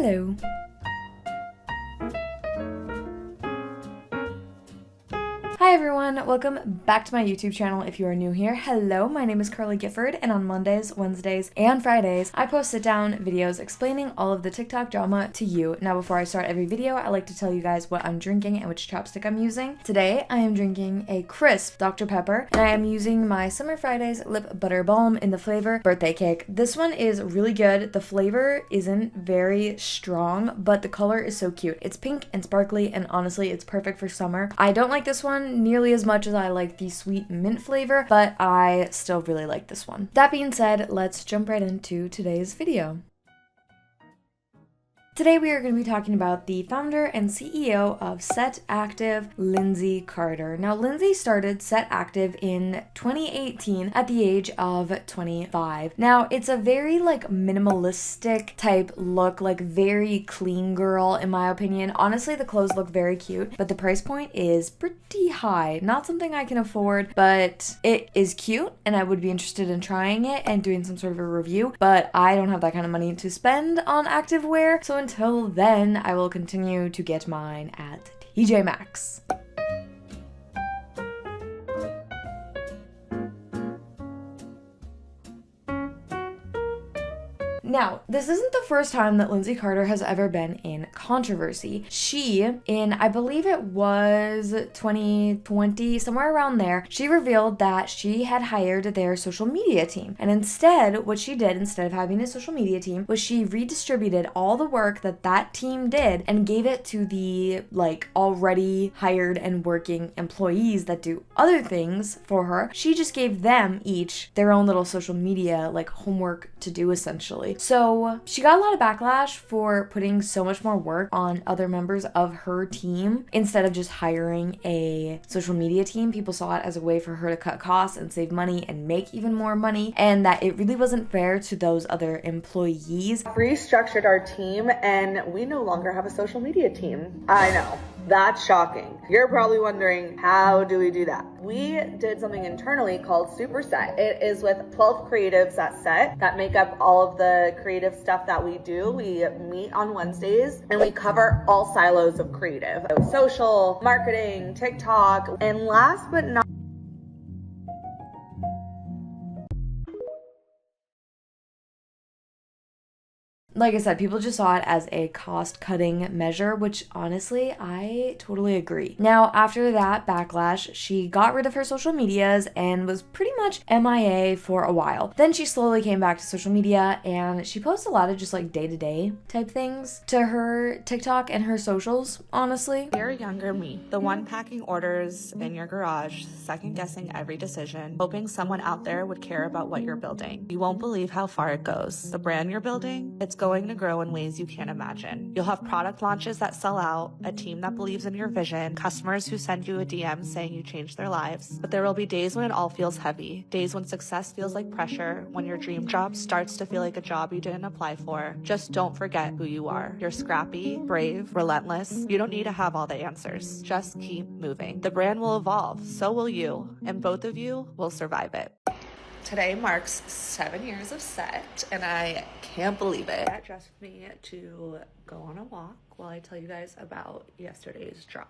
Hello. Hi everyone, welcome back to my YouTube channel if you are new here. Hello, my name is Carly Gifford, and on Mondays, Wednesdays, and Fridays, I post sit-down videos explaining all of the TikTok drama to you. Now before I start every video, I like to tell you guys what I'm drinking and which chapstick I'm using. Today, I am drinking a crisp Dr. Pepper, and I am using my Summer Fridays Lip Butter Balm in the flavor Birthday Cake. This one is really good. The flavor isn't very strong, but the color is so cute. It's pink and sparkly, and honestly, it's perfect for summer. I don't like this one nearly as much as I like the sweet mint flavor, but I still really like this one. That being said, let's jump right into today's video. Today we are going to be talking about the founder and CEO of Set Active, Lindsey Carter. Now Lindsey started Set Active in 2018 at the age of 25. Now it's a very minimalistic type look, very clean girl in my opinion. Honestly, the clothes look very cute, but the price point is pretty high. Not something I can afford, but it is cute and I would be interested in trying it and doing some sort of a review, but I don't have that kind of money to spend on activewear, so until then, I will continue to get mine at TJ Maxx. Now, this isn't the first time that Lindsey Carter has ever been in controversy. She, in I believe it was 2020, somewhere around there, she revealed that she had hired their social media team. And instead, what she did, instead of having a social media team, was she redistributed all the work that that team did and gave it to the, already hired and working employees that do other things for her. She just gave them each their own little social media, homework to do essentially. So she got a lot of backlash for putting so much more work on other members of her team instead of just hiring a social media team. People saw it as a way for her to cut costs and save money and make even more money, and that it really wasn't fair to those other employees. Restructured our team and we no longer have a social media team. I know, that's shocking. You're probably wondering, how do we do that? We did something internally called Superset. It is with 12 creatives at Set that make up all of the creative stuff that we do. We meet on Wednesdays and we cover all silos of creative. Social, marketing, TikTok, and last but not like I said, people just saw it as a cost-cutting measure, which honestly, I totally agree. Now, after that backlash, she got rid of her social medias and was pretty much MIA for a while. Then she slowly came back to social media and she posts a lot of just day-to-day type things to her TikTok and her socials, honestly. Dear younger me, the one packing orders in your garage, second-guessing every decision, hoping someone out there would care about what you're building. You won't believe how far it goes. The brand you're building, it's going to grow in ways you can't imagine. You'll have product launches that sell out, a team that believes in your vision, customers who send you a DM saying you changed their lives. But there will be days when it all feels heavy, days when success feels like pressure, when your dream job starts to feel like a job you didn't apply for. Just don't forget who you are. You're scrappy, brave, relentless. You don't need to have all the answers. Just keep moving. The brand will evolve, so will you, and both of you will survive it. Today marks 7 years of Set, and I can't believe it. That dressed me to go on a walk while I tell you guys about yesterday's drop.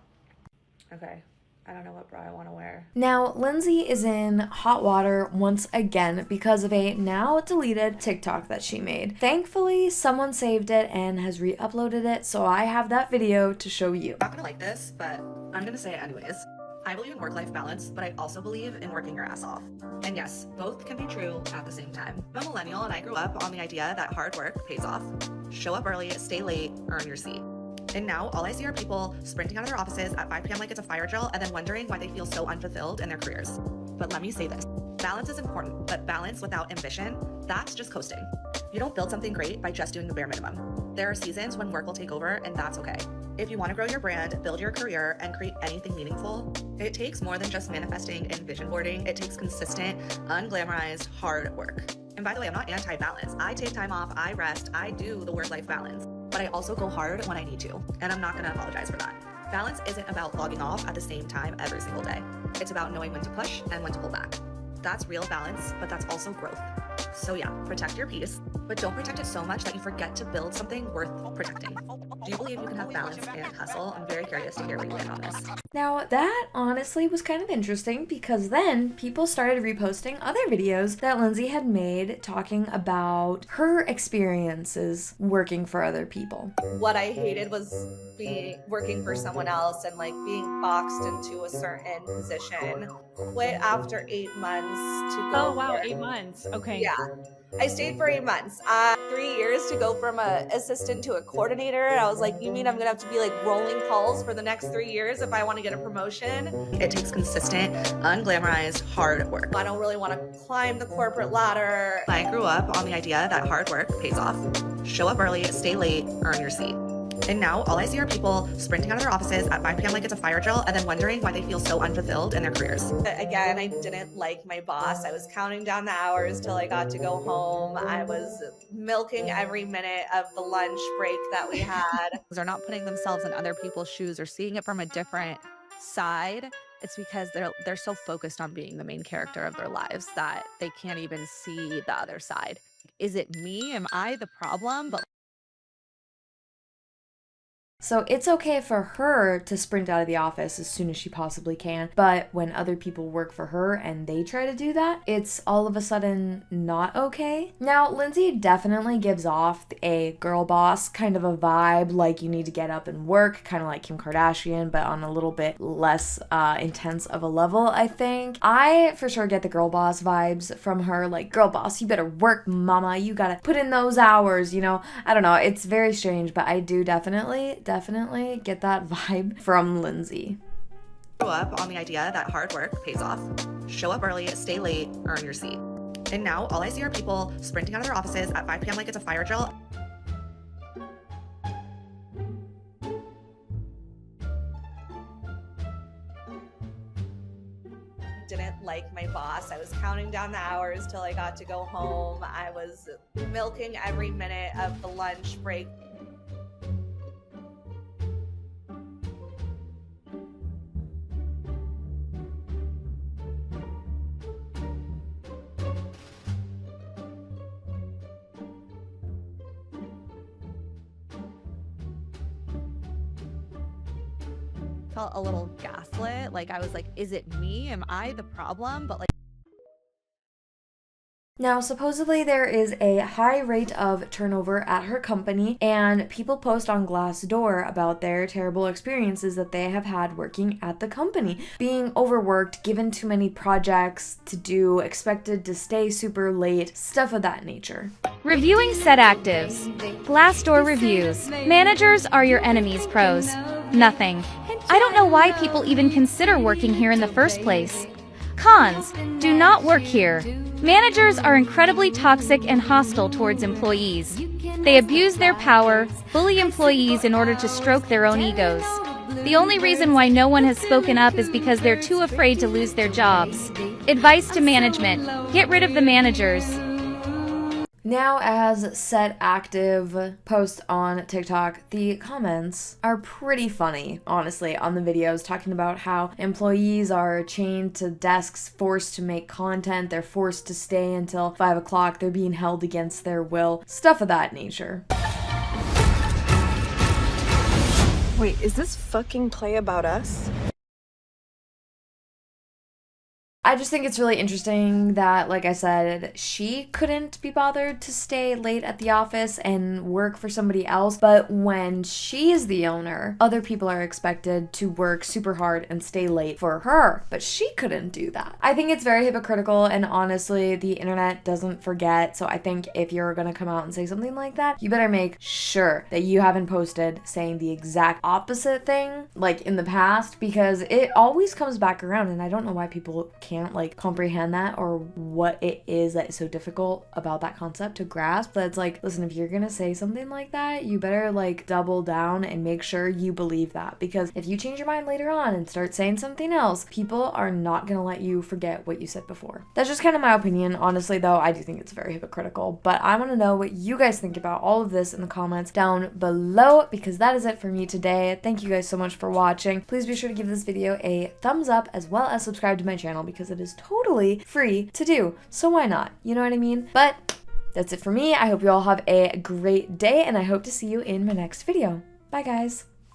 Okay, I don't know what bra I want to wear. Now, Lindsey is in hot water once again because of a now deleted TikTok that she made. Thankfully, someone saved it and has re-uploaded it, so I have that video to show you. I'm not gonna like this, but I'm gonna say it anyways. I believe in work-life balance, but I also believe in working your ass off. And yes, both can be true at the same time. I'm a millennial and I grew up on the idea that hard work pays off. Show up early, stay late, earn your seat. And now all I see are people sprinting out of their offices at 5 p.m. like it's a fire drill and then wondering why they feel so unfulfilled in their careers. But let me say this, balance is important, but balance without ambition, that's just coasting. You don't build something great by just doing the bare minimum. There are seasons when work will take over and that's okay. If you want to grow your brand, build your career, and create anything meaningful, it takes more than just manifesting and vision boarding. It takes consistent, unglamorized, hard work. And by the way, I'm not anti-balance. I take time off, I rest, I do the work-life balance. But I also go hard when I need to, and I'm not going to apologize for that. Balance isn't about logging off at the same time every single day. It's about knowing when to push and when to pull back. That's real balance, but that's also growth. So yeah, protect your peace, but don't protect it so much that you forget to build something worth protecting. Do you believe you can have balance and hustle? I'm very curious to hear where you land on this. Now, that honestly was kind of interesting because then people started reposting other videos that Lindsey had made talking about her experiences working for other people. What I hated was working for someone else and like being boxed into a certain position. Quit after 8 months to go. Oh wow, 8 months. Okay. Yeah. I stayed for 8 months. 3 years to go from a assistant to a coordinator. I was like, you mean I'm gonna have to be like rolling calls for the next 3 years if I want to get a promotion? It takes consistent, unglamorized, hard work. I don't really want to climb the corporate ladder. I grew up on the idea that hard work pays off. Show up early, stay late, earn your seat. And now all I see are people sprinting out of their offices at 5 p.m. like it's a fire drill and then wondering why they feel so unfulfilled in their careers. Again, I didn't like my boss. I was counting down the hours till I got to go home. I was milking every minute of the lunch break that we had. They're not putting themselves in other people's shoes or seeing it from a different side. It's because they're so focused on being the main character of their lives that they can't even see the other side. Is it me? Am I the problem? But So it's okay for her to sprint out of the office as soon as she possibly can, but when other people work for her and they try to do that, it's all of a sudden not okay. Now, Lindsey definitely gives off a girl boss kind of a vibe, like you need to get up and work, kind of like Kim Kardashian, but on a little bit less intense of a level, I think. I for sure get the girl boss vibes from her, like, girl boss, you better work, mama, you gotta put in those hours, you know? I don't know, it's very strange, but I do definitely get that vibe from Lindsey. Grew up on the idea that hard work pays off. Show up early, stay late, earn your seat. And now all I see are people sprinting out of their offices at 5 p.m. like it's a fire drill. Didn't like my boss. I was counting down the hours till I got to go home. I was milking every minute of the lunch break. Felt a little gaslit. Like I was like, is it me? Am I the problem? But like, now, supposedly there is a high rate of turnover at her company, and people post on Glassdoor about their terrible experiences that they have had working at the company. Being overworked, given too many projects to do, expected to stay super late, stuff of that nature. Reviewing set actives. Glassdoor Reviews. Managers are your enemies, pros. Nothing. I don't know why people even consider working here in the first place. Cons. Do not work here. Managers are incredibly toxic and hostile towards employees. They abuse their power, bully employees in order to stroke their own egos. The only reason why no one has spoken up is because they're too afraid to lose their jobs. Advice to management: get rid of the managers. Now, as set active posts on TikTok, the comments are pretty funny, honestly, on the videos, talking about how employees are chained to desks, forced to make content, they're forced to stay until 5 o'clock, they're being held against their will, stuff of that nature. Wait, is this fucking play about us? I just think it's really interesting that, like I said, she couldn't be bothered to stay late at the office and work for somebody else, but when she is the owner, other people are expected to work super hard and stay late for her, but she couldn't do that. I think it's very hypocritical, and honestly, the internet doesn't forget, so I think if you're gonna come out and say something like that, you better make sure that you haven't posted saying the exact opposite thing, like in the past, because it always comes back around, and I don't know why people can't like comprehend that, or what it is that is so difficult about that concept to grasp. But it's like, listen, if you're gonna say something like that, you better like double down and make sure you believe that, because if you change your mind later on and start saying something else, people are not gonna let you forget what you said before. That's just kind of my opinion. Honestly though, I do think it's very hypocritical, but I want to know what you guys think about all of this in the comments down below, because that is it for me today. Thank you guys so much for watching. Please be sure to give this video a thumbs up as well as subscribe to my channel, because because it is totally free to do. So why not? You know what I mean? But that's it for me. I hope you all have a great day, and I hope to see you in my next video. Bye, guys.